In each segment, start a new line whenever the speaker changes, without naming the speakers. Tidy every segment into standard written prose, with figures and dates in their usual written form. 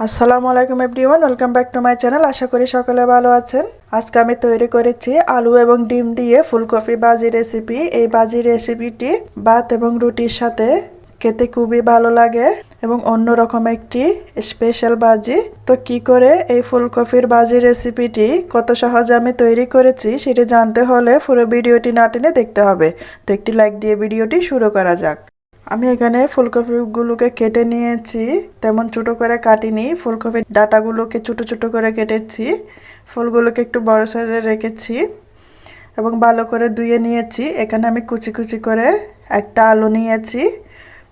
আসসালামু আলাইকুম everyone, welcome back to my channel. আশা করি সকলে ভালো আছেন। আজকে আমি তৈরি করেছি আলু এবং ডিম দিয়ে ফুলকপি ভাজি রেসিপি। এই ভাজি রেসিপিটি ভাত এবং রুটির সাথে খেতে খুবই ভালো লাগে এবং অন্যরকম একটি স্পেশাল ভাজি। তো কি করে এই ফুলকপির ভাজি রেসিপিটি কত সহজে আমি তৈরি করেছি সেটি জানতে হলে পুরো ভিডিওটি না টেনে দেখতে হবে। তো একটি লাইক দিয়ে ভিডিওটি শুরু করা যাক। আমি এখানে ফুলকপিগুলোকে কেটে নিয়েছি, তেমন ছোট করে কাটিনি। ফুলকপির ডাঁটাগুলোকে ছোট ছোট করে কেটেছি, ফুলগুলোকে একটু বড় সাইজের রেখেছি এবং ভালো করে ধুয়ে নিয়েছি। এখানে আমি কুচি কুচি করে একটা আলু নিয়েছি।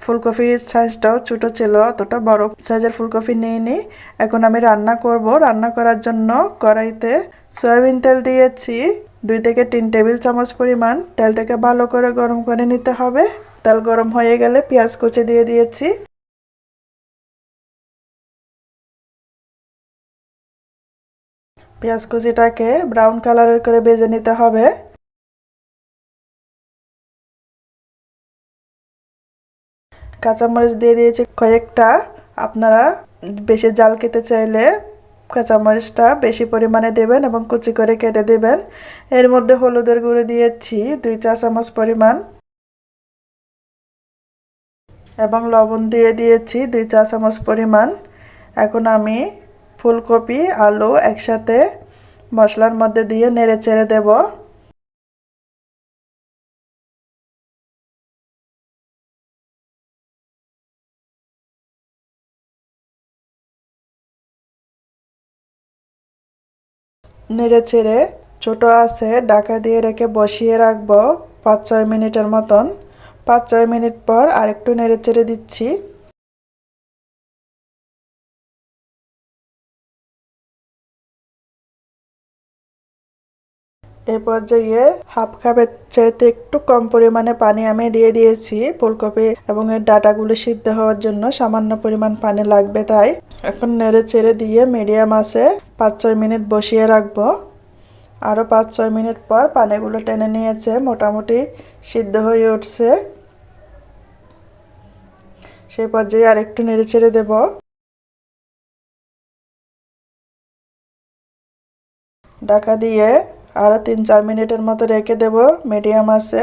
ফুলকপির সাইজটাও ছোট ছিল, অতটা বড় সাইজের ফুলকপি নিইনি। এখন আমি রান্না করব। রান্না করার জন্য কড়াইতে সয়াবিন তেল দিয়েছি 2 থেকে 3 টেবিল চামচ পরিমাণ। তেলটাকে ভালো করে গরম করে নিতে হবে। তেল গরম হয়ে গেলে পেঁয়াজ কুচি দিয়ে দিয়েছি। পেঁয়াজ কুচিটাকে ব্রাউন কালারের করে ভেজে নিতে হবে। কাঁচামরিচ দিয়ে দিয়েছি কয়েকটা। আপনারা বেশি ঝাল খেতে চাইলে কাঁচামরিচটা বেশি পরিমাণে দেবেন এবং কুচি করে কেটে দেবেন। এর মধ্যে হলুদের গুঁড়ো দিয়েছি 2 চা চামচ পরিমাণ এবং লবণ দিয়ে দিয়েছি 2 চা চামচ পরিমাণ। এখন আমি ফুলকপি আলু একসাথে মশলার মধ্যে দিয়ে নেড়ে চেড়ে দেব। নেড়ে চেড়ে ছোট আছে ঢাকা দিয়ে রেখে বসিয়ে রাখবো 5-6 মিনিটের মতন। 5-6 মিনিট পর আরেকটু নেড়ে চেড়ে দিচ্ছি। এই পর্যায়ে হাফ কাপের চাইতে একটু কম পরিমাণে পানি আমি দিয়ে দিয়েছি। ফুলকপি এবং এর ডাঁটাগুলো সিদ্ধ হওয়ার জন্য সামান্য পরিমাণ পানি লাগবে তাই। এখন নেড়ে চেড়ে দিয়ে মিডিয়াম আছে 5-6 মিনিট বসিয়ে রাখবো। আরও 5-6 মিনিট পর পানিগুলো টেনে নিয়েছে, মোটামুটি সিদ্ধ হয়ে উঠছে। সেই পর্যায়ে আর একটু নেড়ে চেড়ে দেব। ঢাকা দিয়ে আরও 3-4 মিনিটের মতো রেখে দেব মিডিয়াম আছে।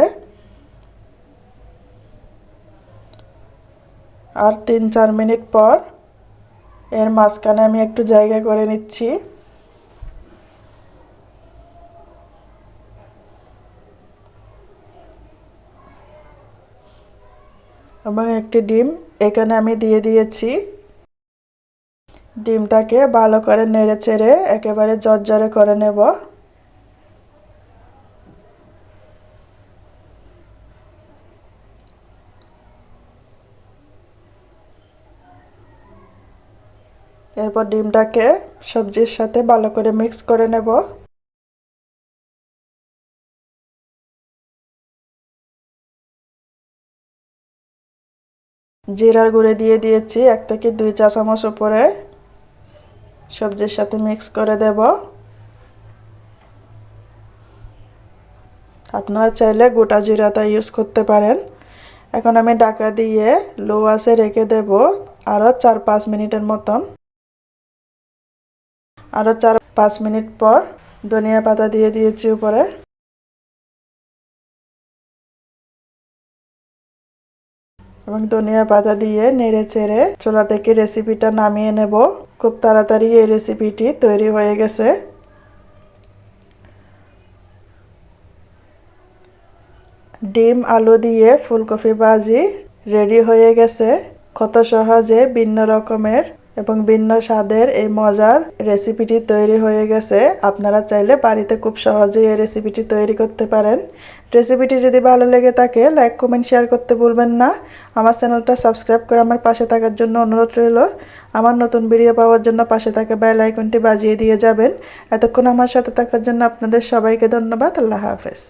আর 3-4 মিনিট পর এর মাঝখানে আমি একটু জায়গা করে নিচ্ছি। এবং একটি ডিম এখানে আমি দিয়ে দিয়েছি। ডিমটাকে ভালো করে নেড়ে চেড়ে একেবারে ঝরঝরে করে নেব। এরপর ডিমটাকে সবজির সাথে ভালো করে মিক্স করে নেব। জিরার গুঁড়ো দিয়ে দিয়েছি 1 থেকে 2 চা চামচ উপরে। সবজির সাথে মিক্স করে দেব। আপনারা চাইলে গোটা জিরাটা ইউজ করতে পারেন। এখন আমি ঢাকা দিয়ে লো আঁচে রেখে দেব আরও 4-5 মিনিটের মতন। আরও 4-5 মিনিট পর ধনিয়া পাতা দিয়ে দিয়েছি উপরে। এবং ধনিয়া পাতা দিয়ে নেড়ে চেড়ে চুলা থেকে রেসিপিটা নামিয়ে নেব। খুব তাড়াতাড়ি এই রেসিপিটি তৈরি হয়ে গেছে। ডিম আলু দিয়ে ফুলকপি ভাজি রেডি হয়ে গেছে। কত সহজে ভিন্ন রকমের এবং ভিন্ন স্বাদের এই মজার রেসিপিটি তৈরি হয়ে গেছে। আপনারা চাইলে বাড়িতে খুব সহজেই এই রেসিপিটি তৈরি করতে পারেন। রেসিপিটি যদি ভালো লেগে থাকে লাইক কমেন্ট শেয়ার করতে ভুলবেন না। আমার চ্যানেলটা সাবস্ক্রাইব করে আমার পাশে থাকার জন্য অনুরোধ রইল। আমার নতুন ভিডিও পাওয়ার জন্য পাশে থাকা বেল আইকনটি বাজিয়ে দিয়ে যাবেন। এতক্ষণ আমার সাথে থাকার জন্য আপনাদের সবাইকে ধন্যবাদ। আল্লাহ হাফেজ।